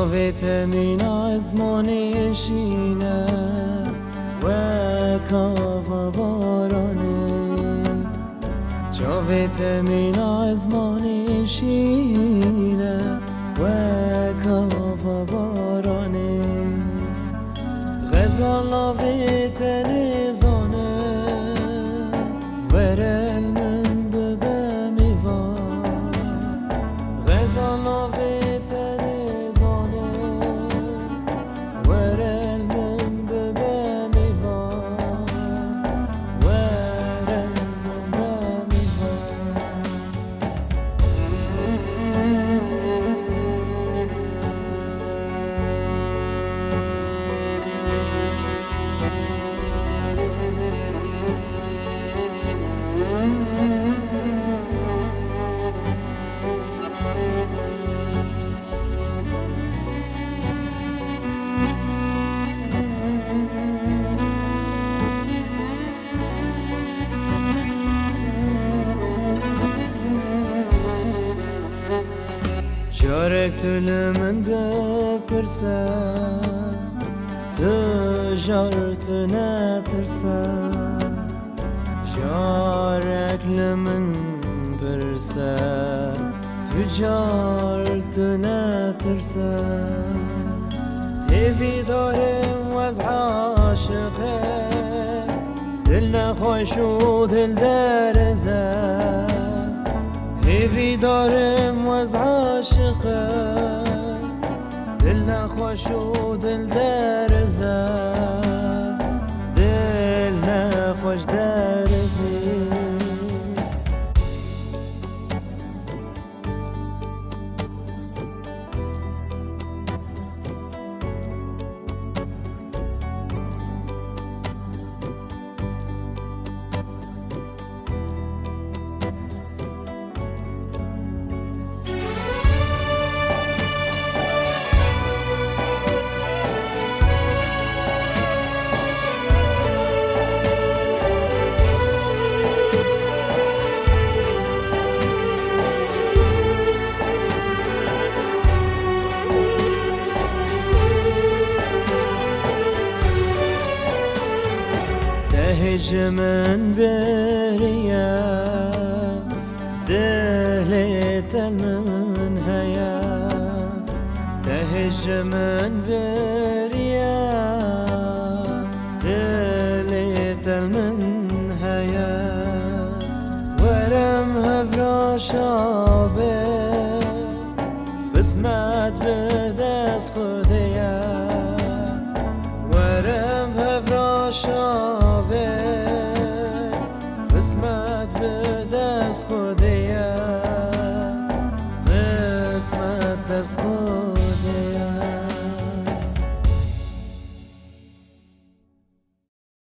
جاویت من آزمانشینه و کاوا بارانه جاویت من آزمانشینه و کاوا بارانه غزالا ویت نزانه ورل من ببمیوا غزالا ویت نزانه ورل من ببمیوا ورل من ببمیوا جارك تلمن بپرسه تجارت نترسه جارك لمن برسه تجارت نترسه هیوی دارم وز عاشقه دل نخوش و دل درزه هیوی دارم وز عاشقه دل نخوش و دل درزه دل نخوش درزه دهج من بريا دهلت من هيا دهج من بريا دهلت من هيا ورم هفرا شابه قسمت بدست خوديا